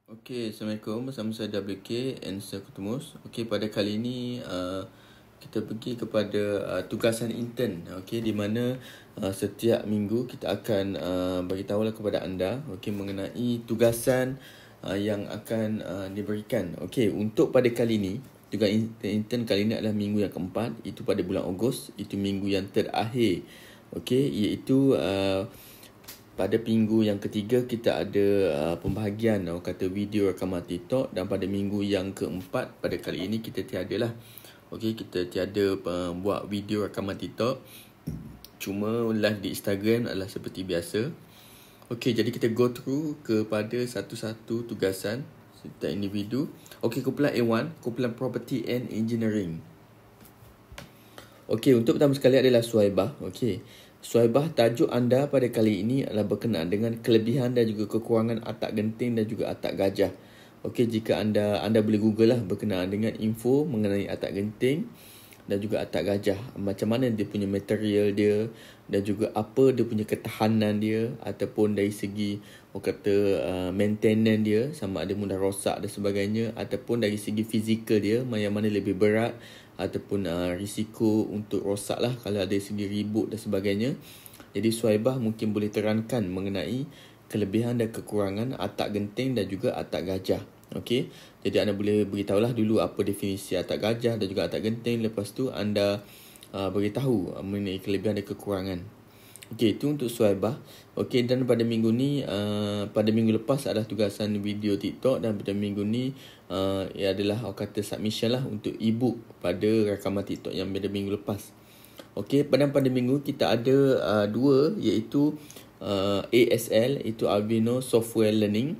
Okey, Assalamualaikum. Bersama saya WK and saya Kutumus. Okey, pada kali ini kita pergi kepada tugasan intern. Okey, di mana setiap minggu kita akan bagi tahulah kepada anda mengenai tugasan yang akan diberikan. Okey, untuk pada kali ini, tugas intern kali ini adalah minggu yang keempat, itu pada bulan Ogos, itu minggu yang terakhir. Okey, iaitu pada minggu yang ketiga kita ada pembahagian kata video rakaman TikTok, dan pada minggu yang keempat pada kali ini kita tiada lah. Okey, kita tiada buat video rakaman TikTok. Cuma live di Instagram adalah seperti biasa. Okey, jadi kita go through kepada satu-satu tugasan setiap individu. Okey, kumpulan A1, kumpulan Property and Engineering. Okey, untuk pertama sekali adalah Suhaibah. Okey, Suhaibah, tajuk anda pada kali ini adalah berkenaan dengan kelebihan dan juga kekurangan atak genting dan juga atak gajah. Okey, jika anda boleh Google lah berkenaan dengan info mengenai atak genting dan juga atak gajah. Macam mana dia punya material dia dan juga apa dia punya ketahanan dia, ataupun dari segi maintenance dia, sama ada mudah rosak dan sebagainya, ataupun dari segi fizikal dia, yang mana lebih berat ataupun risiko untuk rosak lah kalau ada segi ribut dan sebagainya. Jadi Suhaibah mungkin boleh terangkan mengenai kelebihan dan kekurangan atak genting dan juga atak gajah. Okey, jadi anda boleh beritahulah dulu apa definisi atak gajah dan juga atak genting. Lepas tu anda beritahu mengenai kelebihan dan kekurangan. Okey, itu untuk Suhaibah. Okey, dan pada minggu ni, pada minggu lepas adalah tugasan video TikTok, dan pada minggu ni ia adalah submission lah untuk ebook pada rakaman TikTok yang pada minggu lepas. Okey, pada minggu kita ada dua, iaitu ASL, itu Arduino Software Learning,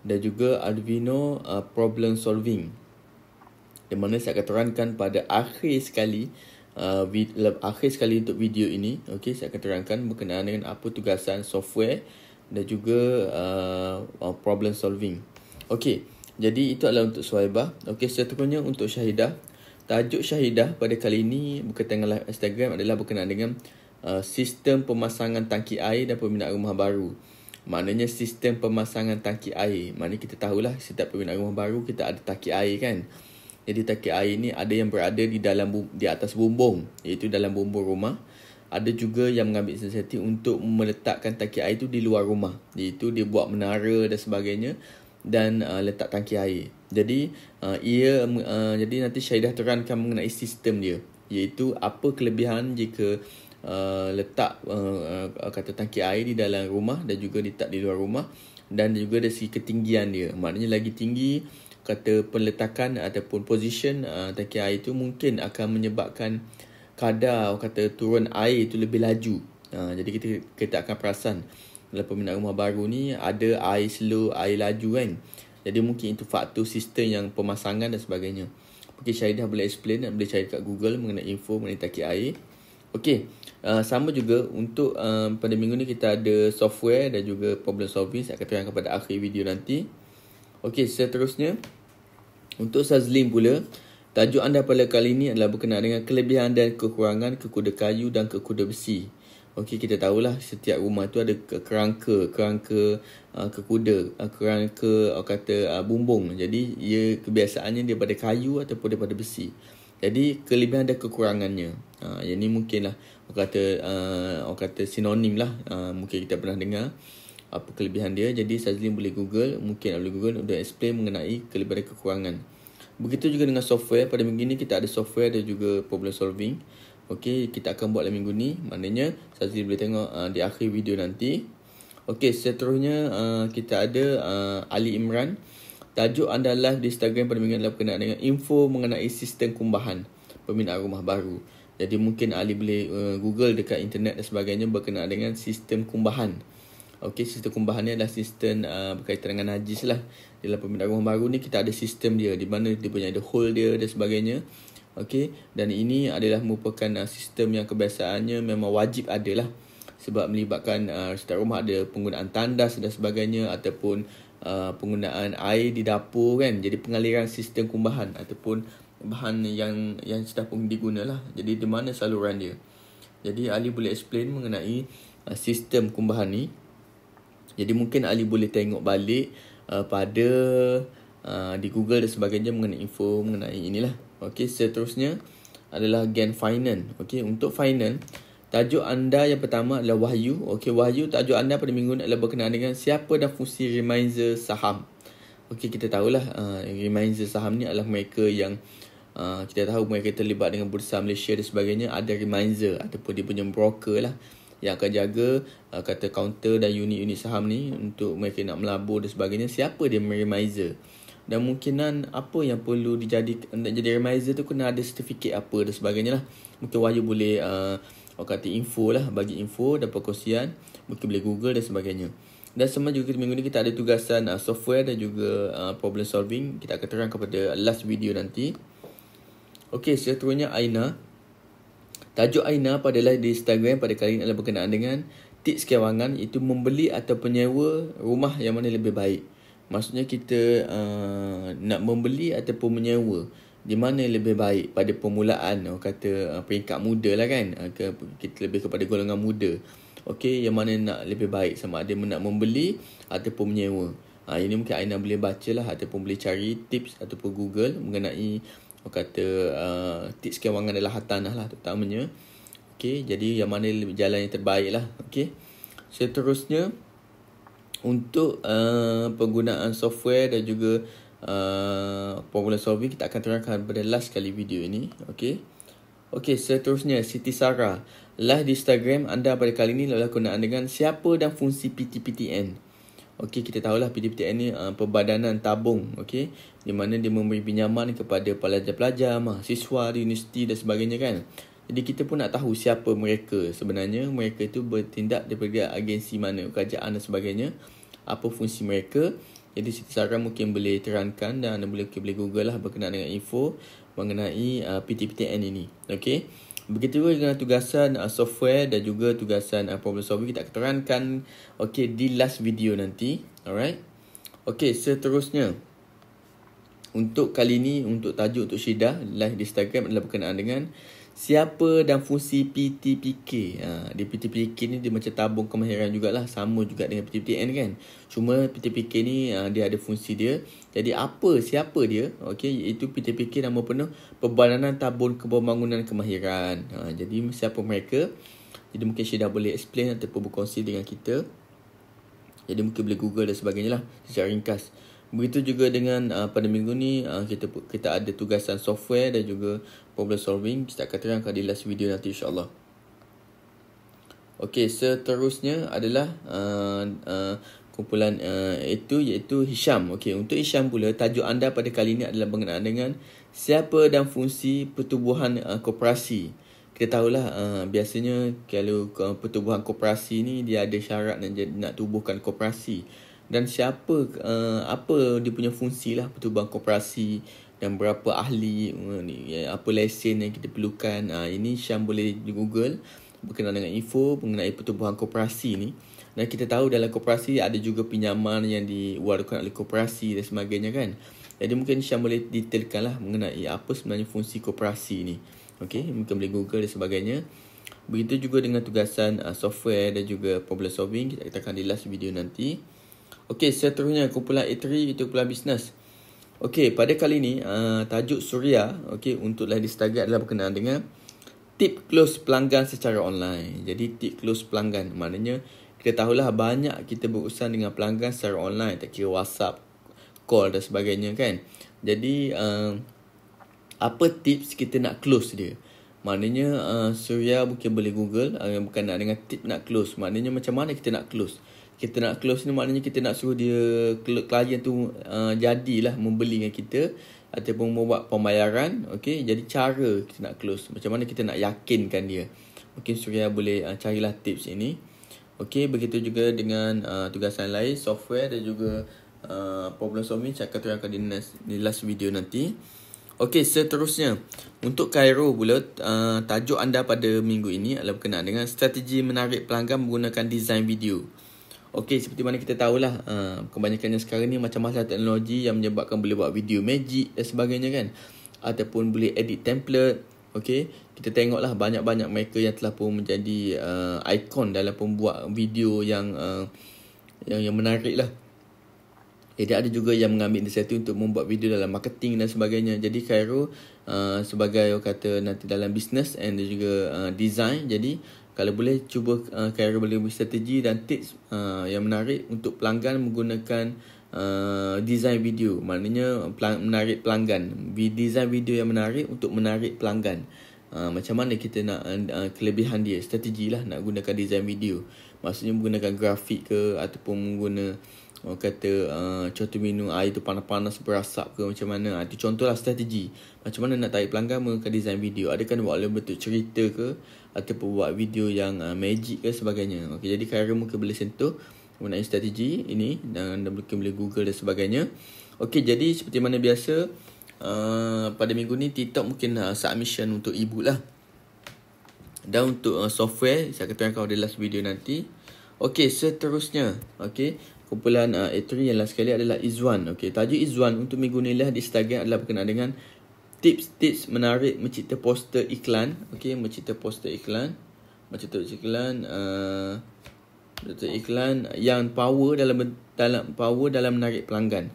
dan juga Arduino Problem Solving. Di mana saya akan terangkan pada akhir sekali untuk video ini. Okey, saya akan terangkan berkenaan dengan apa tugasan software dan juga problem solving. Okey, jadi itu adalah untuk Suhaibah. Okey, seterusnya untuk Syahidah. Tajuk Syahidah pada kali ini berkaitan dengan live Instagram adalah berkenaan dengan sistem pemasangan tangki air dan pembinaan rumah baru. Maknanya sistem pemasangan tangki air. Maknanya kita tahulah setiap pembinaan rumah baru kita ada tangki air kan. Jadi tangki air ni ada yang berada di atas bumbung, iaitu dalam bumbung rumah. Ada juga yang mengambil inisiatif untuk meletakkan tangki air itu di luar rumah, iaitu dia buat menara dan sebagainya dan letak tangki air. Jadi jadi nanti Syahidah terangkan mengenai sistem dia, iaitu apa kelebihan jika letak kata tangki air di dalam rumah dan juga letak di luar rumah, dan juga dari segi ketinggian dia. Maknanya lagi tinggi kata peletakan ataupun position tangki air itu mungkin akan menyebabkan kadar turun air itu lebih laju. Jadi kita akan perasan dalam pembinaan rumah baru ni ada air slow, air laju kan. Jadi mungkin itu faktor sistem yang pemasangan dan sebagainya. Mungkin Syahidah boleh explain, boleh cari kat Google mengenai info mengenai tangki air. Okey, sama juga untuk pada minggu ni kita ada software dan juga problem solving. Saya akan terangkan pada akhir video nanti. Okey, seterusnya untuk Sazlin pula, tajuk anda pada kali ini adalah berkenaan dengan kelebihan dan kekurangan kekuda kayu dan kekuda besi. Okey, kita tahulah setiap rumah tu ada kerangka kekuda, kerangka bumbung. Jadi ia kebiasaannya daripada kayu ataupun daripada besi. Jadi kelebihan dan kekurangannya. Yang ni mungkinlah orang kata sinonim lah. Mungkin kita pernah dengar apa kelebihan dia. Jadi Sazlin boleh Google, mungkin boleh Google untuk explain mengenai kelebihan dan kekurangan. Begitu juga dengan software. Pada minggu ni kita ada software dan juga problem solving. Okey, kita akan buat dalam minggu ni. Maknanya Sazlin boleh tengok di akhir video nanti. Okey, seterusnya kita ada Ali Imran. Tajuk anda live di Instagram pada minggu adalah berkenaan dengan info mengenai sistem kumbahan pembinaan rumah baru. Jadi mungkin Ali boleh Google dekat internet dan sebagainya berkenaan dengan sistem kumbahan. Okey, sistem kumbahan ni adalah sistem berkaitan dengan najis lah. Dalam pembinaan rumah baru ni kita ada sistem dia, di mana dia punya ada hole dia dan sebagainya. Okey, dan ini adalah merupakan sistem yang kebiasaannya memang wajib ada lah. Sebab melibatkan setiap rumah ada penggunaan tandas dan sebagainya, ataupun penggunaan air di dapur kan. Jadi pengaliran sistem kumbahan ataupun bahan yang sudah pun digunalah. Jadi di mana saluran dia. Jadi Ali boleh explain mengenai sistem kumbahan ni. Jadi mungkin Ali boleh tengok balik pada di Google dan sebagainya mengenai info mengenai inilah. Okey, seterusnya adalah Gen Finance. Okey, untuk finance, tajuk anda yang pertama adalah Wahyu. Okey, Wahyu, tajuk anda pada minggu ini adalah berkenaan dengan siapa dan fungsi reminder saham. Okey, kita tahulah reminder saham ni adalah mereka yang kita tahu mereka terlibat dengan Bursa Malaysia dan sebagainya. Ada reminder ataupun dia punya broker lah yang akan jaga kata counter dan unit-unit saham ni untuk mereka nak melabur dan sebagainya. Siapa dia reminder? Dan mungkinan apa yang perlu dijadikan nak jadi reminder tu, kena ada sertifikat apa dan sebagainya lah. Mungkin Wahyu boleh kata info lah, bagi info dan perkongsian. Mungkin boleh Google dan sebagainya. Dan sama juga minggu ni kita ada tugasan software dan juga problem solving. Kita akan terangkan pada last video nanti. Okey, seterusnya Aina. Tajuk Aina pada live di Instagram pada kali ini adalah berkenaan dengan tips kewangan, iaitu membeli atau penyewa rumah yang mana lebih baik. Maksudnya kita nak membeli ataupun menyewa, di mana yang lebih baik pada permulaan, kata peringkat muda lah kan. Kita lebih kepada golongan muda. Okey, yang mana nak lebih baik, sama ada nak membeli ataupun menyewa. Ini mungkin Aina boleh baca lah ataupun boleh cari tips ataupun Google mengenai tips kewangan adalah hartanah lah terutamanya. Okey, jadi yang mana jalan yang terbaik lah. Okey, seterusnya untuk penggunaan software dan juga problem solving kita akan terangkan pada last kali video ini. Okey, seterusnya Siti Sarah. Live di Instagram anda pada kali ini adalah berkenaan dengan siapa dan fungsi PTPTN. Okey, kita tahulah PTPTN ni Perbadanan Tabung, okey, di mana dia memberi pinjaman kepada pelajar-pelajar, mahasiswa di universiti dan sebagainya kan. Jadi kita pun nak tahu siapa mereka sebenarnya. Mereka itu bertindak daripada agensi mana, kerajaan dan sebagainya. Apa fungsi mereka. Jadi Siti Sarah mungkin boleh terangkan dan anda boleh Google lah berkenaan dengan info mengenai PTPTN ini. Okey. Begitu juga dengan tugasan software dan juga tugasan problem solving kita akan terangkan di last video nanti. Alright. Okey, seterusnya untuk kali ini, untuk tajuk untuk Syidah live di Instagram adalah berkenaan dengan siapa dan fungsi PTPK. Di PTPK ni dia macam tabung kemahiran jugalah, sama juga dengan PTPTN kan. Cuma PTPK ni dia ada fungsi dia. Jadi siapa dia? Okey, iaitu PTPK nama penuh Perbadanan Tabung Pembangunan Kemahiran. Jadi siapa mereka? Jadi mungkin Syidah boleh explain ataupun berkongsi dengan kita. Jadi mungkin boleh Google dan sebagainya lah secara ringkas. Begitu juga dengan pada minggu ni kita ada tugasan software dan juga problem solving. Kita akan terangkan di last video nanti insyaAllah. Okey, seterusnya adalah kumpulan iaitu Hisham. Okey, untuk Hisham pula tajuk anda pada kali ini adalah berkenaan dengan siapa dan fungsi pertubuhan koperasi. Kita tahulah biasanya kalau pertubuhan koperasi ni dia ada syarat nak tubuhkan koperasi. Dan apa dia punya fungsi lah pertubuhan koperasi dan berapa ahli, apa lesen yang kita perlukan. Ini Syam boleh di Google berkenaan dengan info mengenai pertubuhan koperasi ni. Dan kita tahu dalam koperasi ada juga pinjaman yang diwariskan oleh koperasi dan sebagainya kan. Jadi mungkin Syam boleh detailkan lah mengenai apa sebenarnya fungsi koperasi ni. Okey, mungkin boleh Google dan sebagainya. Begitu juga dengan tugasan software dan juga problem solving. Kita akan di last video nanti. Okey, seterusnya kumpulan A3 itu kumpulan bisnes. Okey, pada kali ini tajuk Suria untuk live di Instagram adalah berkenaan dengan tip close pelanggan secara online. Jadi tip close pelanggan maknanya kita tahulah banyak kita berurusan dengan pelanggan secara online, tak kira WhatsApp, call dan sebagainya kan. Jadi apa tips kita nak close dia? Maknanya Suria mungkin boleh Google berkenaan dengan tip nak close. Maknanya macam mana kita nak close? Kita nak close ni maknanya kita nak suruh dia klien tu jadilah membeli dengan kita ataupun membuat pembayaran. Okey, jadi cara kita nak close, macam mana kita nak yakinkan dia. Mungkin Surya boleh carilah tips ini. Okey, begitu juga dengan tugasan lain, software dan juga problem solving saya akan terangkan di last video nanti. Okey, seterusnya untuk Cairo pula tajuk anda pada minggu ini adalah berkenaan dengan strategi menarik pelanggan menggunakan design video. Okey, seperti mana kita tahulah kebanyakannya sekarang ni macam-macam teknologi yang menyebabkan boleh buat video magic dan sebagainya kan, ataupun boleh edit template. Okey, kita tengoklah banyak-banyak mereka yang telah pun menjadi ikon dalam pembuat video yang menarik lah. Jadi ada juga yang mengambil inisiatif untuk membuat video dalam marketing dan sebagainya. Jadi Khairul sebagai orang kata nanti dalam business and juga design. Jadi kalau boleh cuba Khairul boleh beri strategi dan tips yang menarik untuk pelanggan menggunakan design video. Maknanya menarik pelanggan. Design video yang menarik untuk menarik pelanggan. Macam mana kita nak kelebihan dia, strategi lah nak gunakan design video. Maksudnya menggunakan grafik ke ataupun menggunakan orang kata contoh minum air tu panas-panas berasap ke macam mana. Itu contohlah strategi. Macam mana nak tarik pelanggan menggunakan design video. Adakah nak buat dalam bentuk cerita ke ataupun buat video yang magic ke sebagainya. Okey, jadi Khairul mungkin boleh sentuh mengenai strategi ini dan mungkin boleh Google dan sebagainya. Okey, jadi seperti mana biasa pada minggu ni TikTok mungkin submission untuk ebook lah. Dan untuk software saya akan terangkan pada last video nanti. Okey, seterusnya kumpulan A3 yang last sekali adalah Izwan. Okey, tajuk Izwan untuk minggu ni lah di Instagram adalah berkenaan dengan tips-tips menarik mencipta poster iklan. Okey, mencipta poster iklan yang power dalam menarik pelanggan.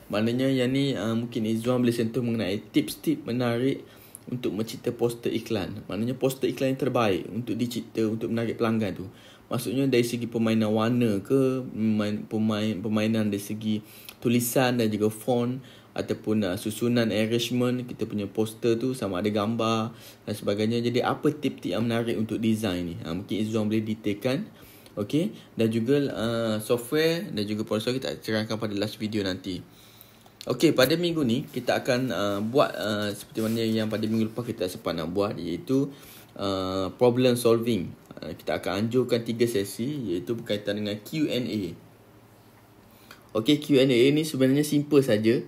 Maknanya yang ni mungkin Izwan boleh sentuh mengenai tips-tips menarik untuk mencipta poster iklan. Maknanya poster iklan yang terbaik untuk dicipta untuk menarik pelanggan tu. Maksudnya dari segi permainan warna ke, permainan dari segi tulisan dan juga font ataupun susunan arrangement kita punya poster tu sama ada gambar dan sebagainya. Jadi apa tip-tip yang menarik untuk design ni? Mungkin Izwan boleh detailkan. Okey, dan juga software dan juga proses kita cerahkan pada last video nanti. Okey, pada minggu ni kita akan buat seperti mana yang pada minggu lepas kita sempat nak buat, iaitu problem solving. Kita akan anjurkan 3 sesi, iaitu berkaitan dengan Q&A. Okey, Q&A ni sebenarnya simple saja.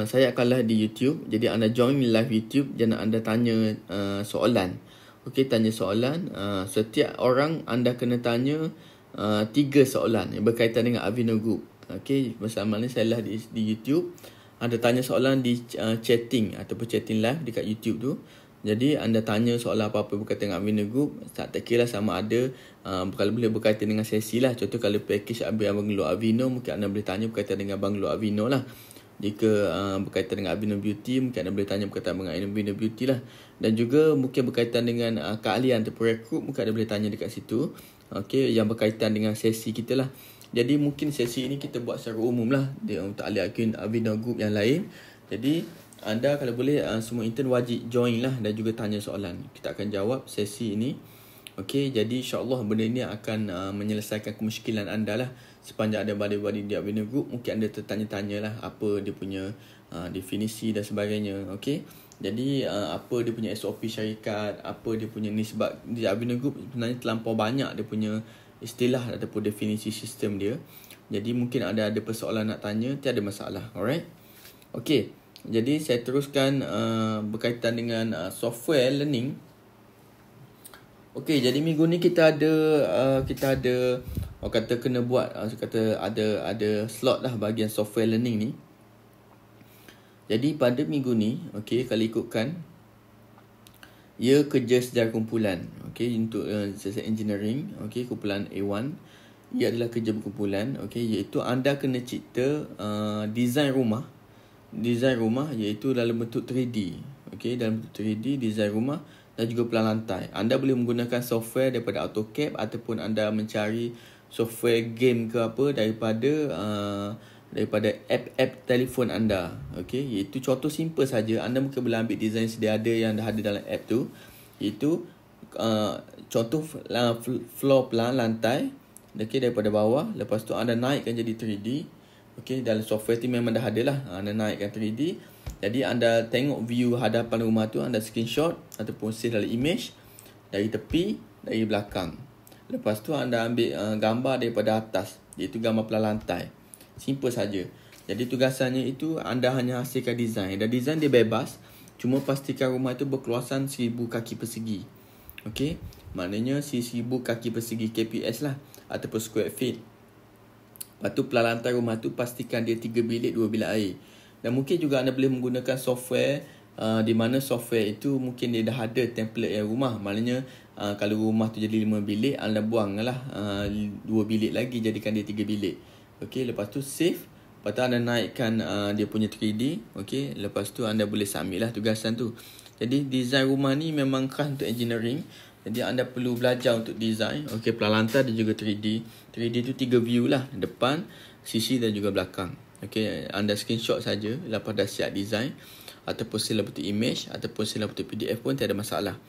Saya akan live di YouTube. Jadi anda join live YouTube dan anda tanya soalan. Okey, tanya soalan. Setiap orang anda kena tanya 3 soalan yang berkaitan dengan Avino Group. Okey, bersama ni saya live di YouTube. Anda tanya soalan di chatting ataupun chatting live dekat YouTube tu. Jadi anda tanya soalan apa-apa berkaitan dengan Avino Group. Tak kira sama ada kalau boleh berkaitan dengan sesi lah. Contoh kalau package Banglo Avino, mungkin anda boleh tanya berkaitan dengan Banglo Avino lah. Jika berkaitan dengan Avino Beauty, mungkin anda boleh tanya berkaitan dengan Avino Beauty lah. Dan juga mungkin berkaitan dengan keahlian ataupun rekrut, mungkin anda boleh tanya dekat situ. Okey, yang berkaitan dengan sesi kita lah. Jadi mungkin sesi ini kita buat secara umum lah untuk ahli Avino Group yang lain. Jadi anda kalau boleh semua intern wajib join lah dan juga tanya soalan. Kita akan jawab sesi ini. Okey, jadi insyaAllah benda ini akan menyelesaikan kemusykilan anda lah. Sepanjang ada badi-badi di Avino Group, mungkin anda tertanya-tanya lah apa dia punya definisi dan sebagainya. Okey, jadi apa dia punya SOP syarikat, apa dia punya nisbat. Di Avino Group sebenarnya terlampau banyak dia punya istilah ataupun definisi sistem dia. Jadi mungkin ada persoalan nak tanya, tiada masalah. Alright. Okey, jadi saya teruskan berkaitan dengan software learning. Okey, jadi minggu ni kita ada orang kata kena buat kata ada slot lah bahagian software learning ni. Jadi pada minggu ni, okey, kalau ikutkan ia kerja secara kumpulan. Okey, untuk engineering, okey, kumpulan A1, ia adalah kerja berkumpulan, okey, iaitu anda kena cipta design rumah iaitu dalam bentuk 3D. Okey, dalam bentuk 3D design rumah dan juga pelan lantai. Anda boleh menggunakan software daripada AutoCAD ataupun anda mencari software game ke apa daripada app telefon anda. Okey, iaitu contoh simple saja. Anda mungkin boleh ambil design sedia ada yang dah ada dalam app tu, iaitu contoh floor plan lantai, okey, daripada bawah. Lepas tu anda naikkan jadi 3D. Okey, dalam software tu memang dah ada lah. Anda naikkan 3D. Jadi anda tengok view hadapan rumah tu, anda screenshot ataupun save dalam image dari tepi, dari belakang. Lepas tu anda ambil gambar daripada atas, iaitu gambar pelan lantai. Simple saja. Jadi tugasannya itu anda hanya hasilkan design. Dan design dia bebas. Cuma pastikan rumah itu berkeluasan 1000 kaki persegi. Okey, maknanya 1000 kaki persegi KPS lah ataupun square feet. Lepas tu pelan lantai rumah tu pastikan dia 3 bilik 2 bilik air. Dan mungkin juga anda boleh menggunakan software di mana software itu mungkin dia dah ada template yang rumah. Maknanya kalau rumah tu jadi 5 bilik, anda buanglah 2 bilik lagi, jadikan dia 3 bilik. Okey, lepas tu save. Lepas Lepas tu anda naikkan dia punya 3D. Okay, lepas tu anda boleh submit lah tugasan tu. Jadi design rumah ni memang khas untuk engineering. Jadi anda perlu belajar untuk design. Okay, pelantar dan juga 3D. 3D tu 3 view lah, depan, sisi dan juga belakang. Okay, anda screenshot saja lepas dah siap design, ataupun sila bentuk image, ataupun sila bentuk PDF pun tiada masalah.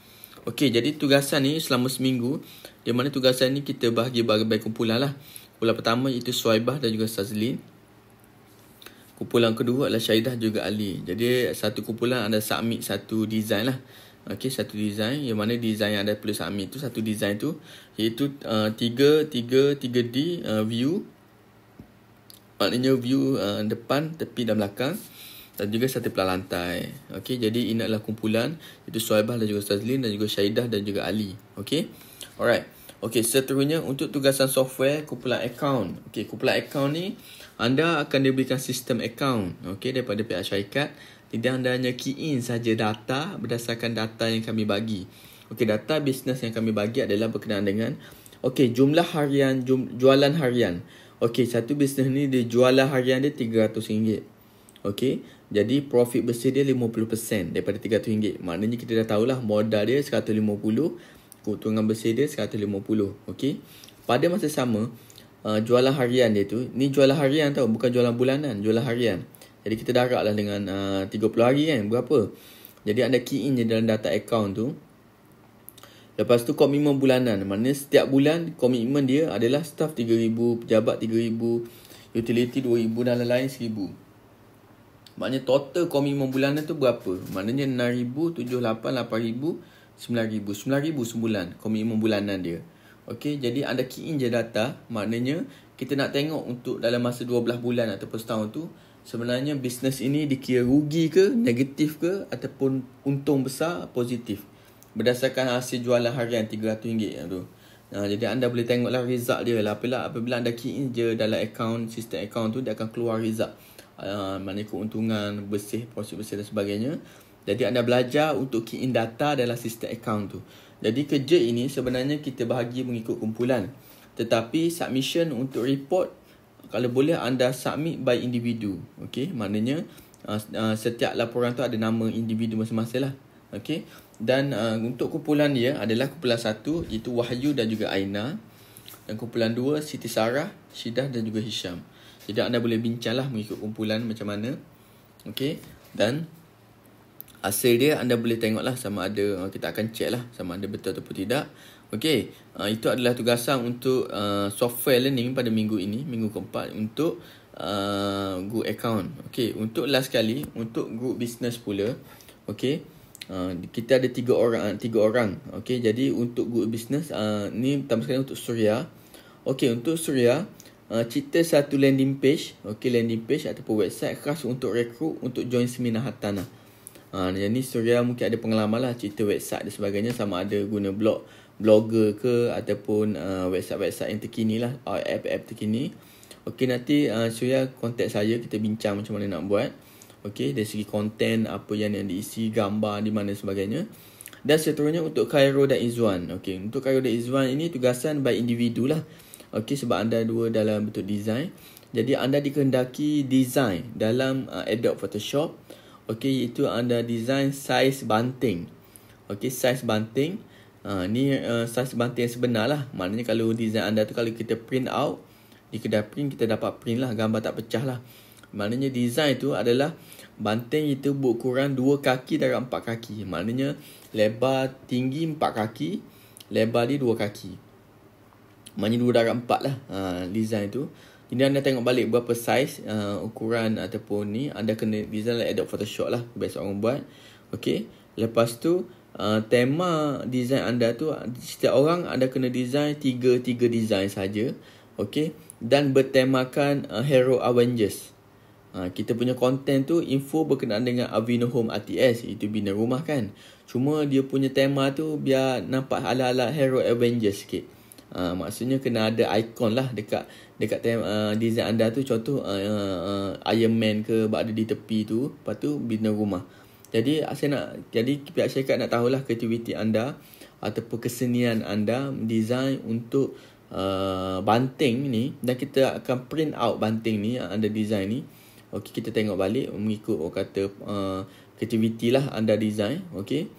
Okey, jadi tugasan ni selama seminggu, di mana tugasan ni kita bahagi berbagai kumpulan lah. Kumpulan pertama iaitu Suhaibah dan juga Sazlin. Kumpulan kedua adalah Syahidah juga Ali. Jadi satu kumpulan anda submit satu design lah. Okey, satu design, yang mana design yang anda perlu submit tu, satu design tu iaitu 3D view. Maknanya view depan, tepi dan belakang, dan juga satu pelan lantai. Okey, jadi ini adalah kumpulan itu Suhaibah dan juga Sazlin dan juga Syahidah dan juga Ali. Okey. Alright. Okey, seterusnya untuk tugasan software kumpulan account. Okey, kumpulan account ni anda akan diberikan sistem account, okey, daripada pihak syarikat. Jadi anda hanya key in saja data berdasarkan data yang kami bagi. Okey, data bisnes yang kami bagi adalah berkenaan dengan jumlah harian, jualan harian. Okey, satu bisnes ni dia jualan harian dia RM300. Okey, jadi profit bersih dia 50% daripada RM300. Maknanya kita dah tahulah modal dia 150, keuntungan bersih dia 150. Okey. Pada masa sama, jualan harian dia tu, ni jualan harian tau, bukan jualan bulanan, jualan harian. Jadi kita darab lah dengan 30 hari kan, berapa. Jadi anda key in je dalam data account tu. Lepas tu komitmen bulanan, maknanya setiap bulan komitmen dia adalah staff 3,000, pejabat 3,000, utility 2,000 dan lain-lain 1,000. Maknanya total komitmen bulanan tu berapa? Maknanya 6,000, 7,800, 8,000, 9,000. 9,000 sebulan komitmen bulanan dia. Okey, jadi anda key in je data. Maknanya kita nak tengok untuk dalam masa 12 bulan ataupun setahun tu, sebenarnya bisnes ini dikira rugi ke, negatif ke, ataupun untung besar, positif. Berdasarkan hasil jualan harian RM300 tu. Jadi anda boleh tengoklah result dia lah. Apabila anda key in je dalam account, sistem account tu, dia akan keluar result. Maknanya keuntungan, bersih, profit bersih dan sebagainya. Jadi anda belajar untuk key in data dalam sistem account tu. Jadi kerja ini sebenarnya kita bahagi mengikut kumpulan. Tetapi submission untuk report, kalau boleh anda submit by individu. Okey, maknanya setiap laporan tu ada nama individu masing-masing lah. Okey. Dan untuk kumpulan dia adalah kumpulan 1 iaitu Wahyu dan juga Aina. Dan kumpulan 2 Siti Sarah, Syidah dan juga Hisham. Jadi anda boleh bincanglah mengikut kumpulan macam mana. Okey. Dan hasil dia anda boleh tengoklah sama ada, kita akan check lah sama ada betul ataupun tidak. Okey, itu adalah tugasan untuk software learning pada minggu ini, minggu keempat untuk group account. Okey, untuk last kali untuk group business pula. Okey, kita ada 3 orang. Okey, jadi untuk group business ni pertama sekali untuk Suria. Okey, untuk Suria cipta satu landing page, landing page ataupun website khas untuk rekrut untuk join seminar hartanah. Jadi Suria mungkin ada pengalaman lah cerita website dan sebagainya, sama ada guna blogger ke ataupun website-website yang terkini lah, app-app terkini. Okey, nanti Suria contact saya, kita bincang macam mana nak buat. Okey, dari segi konten, apa yang diisi, gambar di mana sebagainya. Dan seterusnya untuk Khairul dan Izwan. Okey, untuk Khairul dan Izwan ini tugasan by individu lah. Okey, sebab anda dua dalam bentuk design. Jadi anda dikehendaki design dalam Adobe Photoshop. Okey, itu anda design saiz banting. Okey, saiz banting. Ni saiz banting yang sebenar lah. Maknanya kalau design anda tu, kalau kita print out di kedai print, kita dapat print lah, gambar tak pecah lah. Maknanya design tu adalah banting itu berukuran 2 kaki darab 4 kaki. Maknanya lebar tinggi 4 kaki, lebar dia 2 kaki. Maknanya 2 darab 4 lah design tu. Ini anda tengok balik berapa saiz ukuran ataupun ni, anda kena design like Adobe Photoshop lah, biasa orang buat. Okey, lepas tu tema design anda tu, setiap orang anda kena design 3 design saja. Okey, dan bertemakan Hero Avengers. Kita punya konten tu info berkenaan dengan Avino Home RTS, itu bina rumah kan. Cuma dia punya tema tu biar nampak ala-ala Hero Avengers sikit. Maksudnya kena ada ikon lah dekat design anda tu. Contoh Iron Man ke ada di tepi tu, lepas tu bina rumah. Jadi pihak syarikat nak tahulah kreativiti anda ataupun kesenian anda design untuk banting ni, dan kita akan print out banting ni yang anda design ni. Okey, kita tengok balik mengikut orang kata kreativiti lah anda design. Okey,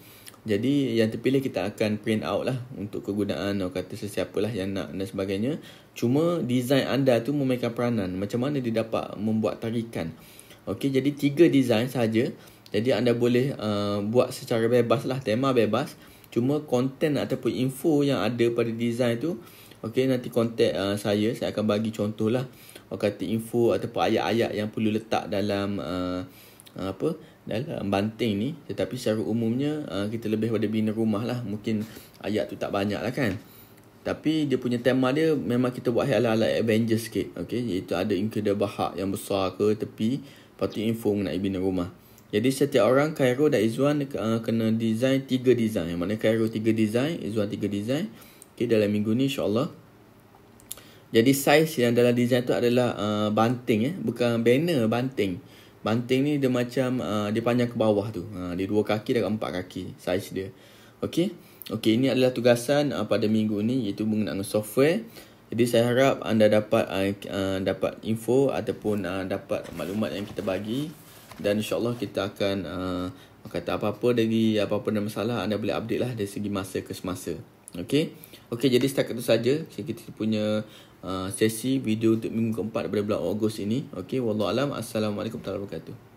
jadi yang terpilih kita akan print out lah untuk kegunaan orang kata sesiapa lah yang nak dan sebagainya. Cuma design anda tu memainkan peranan macam mana dia dapat membuat tarikan. Okey, jadi 3 design saja. Jadi anda boleh buat secara bebas lah, tema bebas. Cuma konten ataupun info yang ada pada design tu, okey, nanti kontak saya akan bagi contoh lah. Orang kata info ataupun ayat-ayat yang perlu letak dalam dalam banting ni. Tetapi secara umumnya kita lebih pada bina rumah lah. Mungkin ayat tu tak banyak lah kan. Tapi dia punya tema dia memang kita buat ala-ala Avengers sikit. Okey, iaitu ada Incredible Hulk yang besar ke tepi. Lepas tu info mengenai bina rumah. Jadi setiap orang, Khairul dan Izwan kena design 3 design. Yang mana Khairul 3 design, Izwan 3 design. Okay, dalam minggu ni insyaAllah. Jadi size yang dalam design tu adalah banting bukan banner, banting. Banting ni dia macam dia panjang ke bawah tu. Dia 2 kaki dan 4 kaki size dia. Okay. Okay, ini adalah tugasan pada minggu ni, iaitu mengenai software. Jadi saya harap anda dapat dapat info ataupun dapat maklumat yang kita bagi. Dan insyaAllah kita akan kata apa-apa dari apa-apa ada masalah, anda boleh update lah dari segi masa ke semasa. Okay. Okay, jadi setakat itu saja kita punya sesi video untuk minggu keempat daripada bulan Ogos ini. Okay, wallahualam. Assalamualaikum warahmatullahi wabarakatuh.